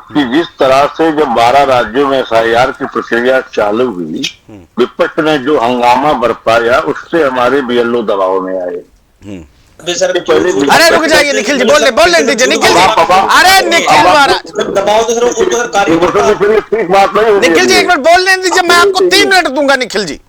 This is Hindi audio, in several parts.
कि जिस तरह से जब 12 राज्यों में एफआईआर की प्रक्रिया चालू हुई, विपक्ष ने जो हंगामा बरपाया उससे हमारे बीएलओ दबाव में आए। अरे रुक जाइए निखिल जी, बोलने दीजिए निखिल जी। अरे निखिल महाराज दबाव तो निखिल जी एक मिनट बोलने दीजिए, मैं आपको 3 मिनट दूंगा निखिल जी।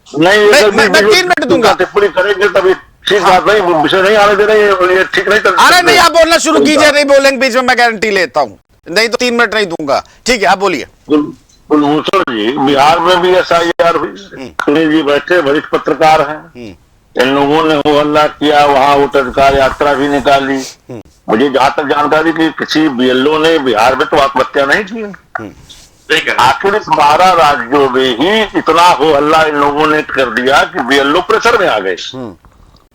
नहीं, मैं 3 मिनट दूंगा। टिप्पणी करेंगे तभी ठीक बात नहीं, विषय नहीं आने दे रहे, ये ठीक नहीं। अरे नहीं, आप बोलना शुरू कीजिए, नहीं बोलेंगे बीच में मैं गारंटी लेता हूँ, नहीं तो 3 मिनट नहीं दूंगा। ठीक है, आप बोलिए। कुलभूषण जी, बिहार में भी एसआईआर हुई, सुनील जी बैठे, वरिष्ठ पत्रकार हैं, इन लोगों ने हो हल्ला किया, वहां वोटर अधिकार यात्रा भी निकाली। मुझे जहां तक जानकारी कि किसी बीएलओ ने बिहार में तो आत्महत्या नहीं की। आखिर इस 12 राज्यों में ही इतना हो हल्ला इन लोगों ने कर दिया कि बीएलओ प्रेशर में आ गए।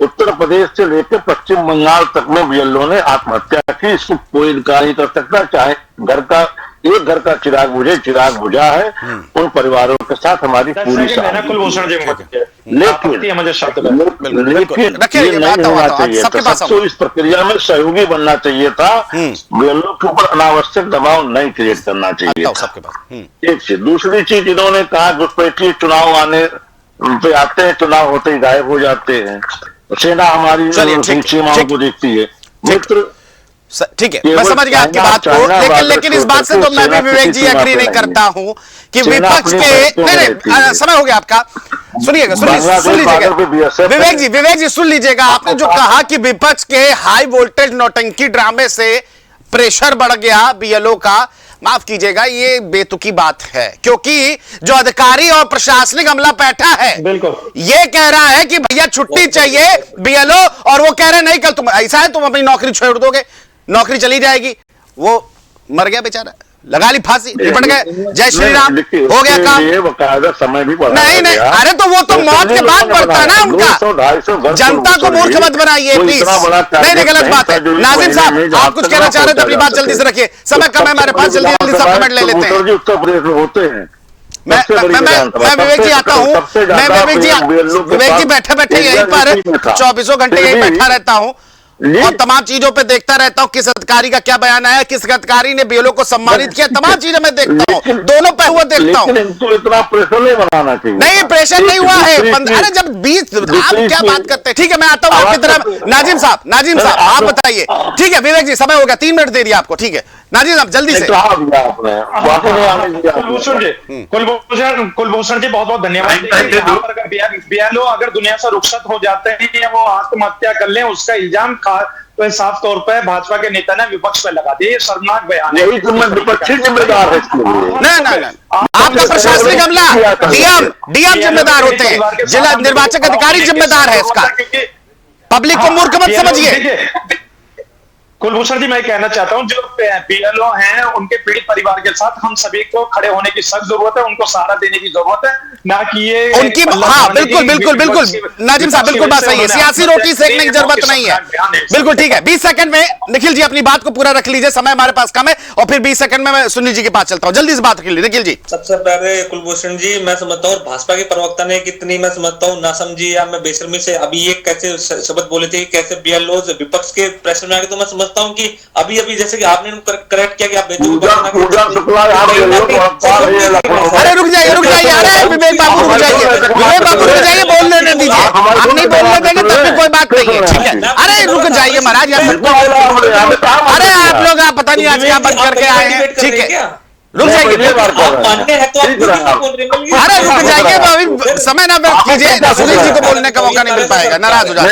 उत्तर प्रदेश से लेकर पश्चिम बंगाल तक में बीएलओ ने आत्महत्या की। इसको कोई इनकार नहीं कर सकता, चाहे एक घर का चिराग बुझा है, उन परिवारों के साथ हमारी पूरी कुलभूषण जी, लेकिन ये नहीं होना चाहिए था। सबको इस प्रक्रिया में सहयोगी बनना चाहिए था, बीएलओ के ऊपर अनावश्यक दबाव नहीं क्रिएट करना चाहिए था। एक चीज, दूसरी चीज इन्होंने कहा घुसपैठी चुनाव आने पे आते हैं, चुनाव होते ही गायब हो जाते हैं, सेना हमारी सीमाओं को देखती है। मित्र ठीक है, मैं समझ गया आपकी बात को, लेकिन इस बात से तो मैं भी विवेक जी एग्री नहीं करता हूं कि विपक्ष के नहीं, समय हो गया आपका। सुन लीजिएगा विवेक जी सुन लीजिएगा, आपने जो कहा कि विपक्ष के हाई वोल्टेज नौटंकी ड्रामे से प्रेशर बढ़ गया बीएलओ का, माफ कीजिएगा ये बेतुकी बात है, क्योंकि जो अधिकारी और प्रशासनिक अमला बैठा है ये कह रहा है कि भैया छुट्टी चाहिए बीएलओ, और वो कह रहे नहीं कल तुम ऐसा है तुम अपनी नौकरी छोड़ दोगे, नौकरी चली जाएगी। वो मर गया बेचारा, लगा ली फांसी, निपट गए, जय श्री राम, हो गया काम। समय भी नहीं, अरे तो वो तो मौत के बाद बढ़ता है ना उनका। जनता को मूर्ख मत बनाइए प्लीज, नहीं गलत बात है। नाजिम साहब आप कुछ कहना चाह रहे थे, अपनी बात जल्दी से रखिए, समय कम है हमारे पास, जल्दी सब कमेंट ले लेते हैं। उत्तर प्रदेश में होते हैं। मैं विवेक जी आता हूँ, मैं विवेक जी बैठे यहीं पर 24 घंटे यहीं बैठा रहता हूँ और तमाम चीजों पे देखता रहता हूँ, किस अधिकारी का क्या बयान आया, किस अधिकारी ने बीएलओ को सम्मानित किया, तमाम चीजें मैं देखता हूँ, दोनों पहलू देखता हूँ। इतना प्रेशर नहीं बनाना चाहिए। नहीं प्रेशर नहीं हुआ है, अरे जब 20 आप क्या बात करते हैं। ठीक है, मैं आता हूँ आपकी तरफ। नाजिम साहब आप बताइए। ठीक है विवेक जी, समय हो गया, 3 मिनट दे दिया आपको। ठीक है नाजिम साहब जल्दी से। कुलभूषण जी बहुत बहुत धन्यवाद। बीएलओ अगर दुनिया से रुखसत हो जाते हैं या वो आत्महत्या कर लें, उसका इल्जाम तो साफ तौर पर भाजपा के नेता ने विपक्ष पे लगा दिया। शर्मनाक बयान है। विपक्षी जिम्मेदार है। नहीं, आपका प्रशासनिक अमला डीएम जिम्मेदार होते हैं, जिला निर्वाचन अधिकारी जिम्मेदार है इसका। पब्लिक को मूर्ख मत समझिए। कुलभूषण जी मैं कहना चाहता हूं, जो बीएलओ हैं उनके पीड़ित परिवार के साथ हम सभी को खड़े होने की सख्त जरूरत है, उनको सहारा देने की जरूरत है, ना कि ये उनकी। हाँ बिल्कुल नाजिम साहब बिल्कुल बात सही है, सियासी रोटी सेकने की जरूरत नहीं है। बिल्कुल ठीक है, 20 सेकंड में निखिल जी अपनी बात को पूरा रख लीजिए, समय हमारे पास कम है, और फिर 20 सेकंड में मैं सुनील जी के पास चलता हूँ, जल्दी से बात कर लीजिए निखिल जी। सबसे पहले कुलभूषण जी मैं समझता हूँ भाजपा के प्रवक्ता ने कितनी मैं समझता हूँ नासमझी या मैं बेशर्मी से अभी ये कैसे शब्द बोले थे, कैसे बीएलओ विपक्ष के प्रेशर में आ गए, तो मैं समझता हूँ कि अभी जैसे कि आपने करेक्ट किया कि आप अरे रुक जाइए, अरे विवेक बाबू रुक जाइए, बोल लेने दीजिए, आप नहीं बोलने देंगे तब भी कोई बात नहीं है। ठीक है, अरे रुक जाइए महाराज, अरे आप लोग आप पता नहीं आज क्या बंद करके आए हैं। ठीक है रुक जाइए, अरे रुक जाइए, अभी समय ना व्यर्थ कीजिए, सुनील जी को बोलने का मौका नहीं मिल पाएगा, नाराज हो जाते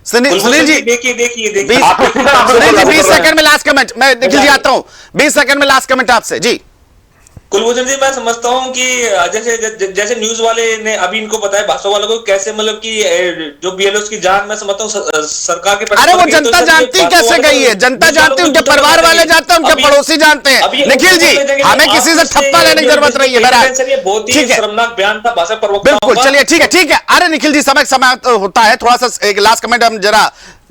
सुनील जी। देखिए सुनील जी 20 सेकंड में लास्ट कमेंट, मैं निखिल जी आता हूँ, 20 सेकंड में लास्ट कमेंट आपसे जी। कुलभूषण जी मैं समझता हूँ कि जैसे न्यूज वाले ने अभी इनको बताया, भाजपा वालों को कैसे मतलब कि जो बीएलओ की जान मैं समझता हूँ सरकार के। अरे वो जनता जानती कैसे गई है, जनता जानती, उनके परिवार वाले जानते हैं, उनके पड़ोसी जानते हैं। निखिल जी हमें किसी से ठप्पा लेने की जरूरत नहीं है। बहुत ही शर्मनाक बयान था भाजपा प्रवक्ता। बिल्कुल चलिए ठीक है। अरे निखिल जी समय होता है, थोड़ा सा एक लास्ट कमेंट हम जरा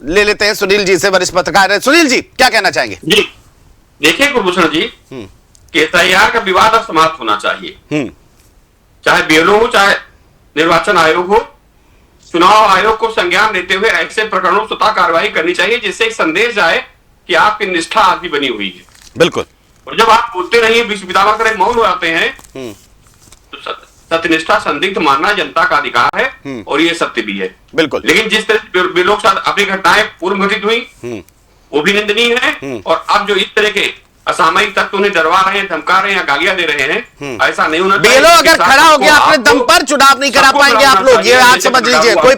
ले लेते हैं सुनील जी से, वरिष्ठ पत्रकार। सुनील जी क्या कहना चाहेंगे? जी देखिए कुलभूषण जी, एसआईआर का विवाद अब समाप्त होना चाहिए, चाहे बीएलओ हो चाहे निर्वाचन आयोग हो, चुनाव आयोग को संज्ञान देते हुए ऐसे प्रकरणों स्वतः कार्रवाई करनी चाहिए, जिससे एक संदेश जाए कि आपकी निष्ठा आदि बनी हुई है। बिल्कुल। और जब आप बोलते नहीं विश्वविद्यालय कर मौन हो जाते हैं, तो सत्यनिष्ठा संदिग्ध मानना जनता का अधिकार है और ये सत्य भी है। बिल्कुल। लेकिन जिस तरह वे लोग साथ अपनी घटनाएं पूर्व घटित हुई वो भी निंदनीय है, और अब जो इस तरह के असामयिक तत्व उन्हें डरवा रहे हैं, धमका रहे हैं, गालियां दे रहे हैं, ऐसा नहीं होना चाहिए। बीएलओ अगर खड़ा हो गया अपने दम पर, चुनाव नहीं करा पाएंगे आप लोग, ये आज समझ लीजिए। कोई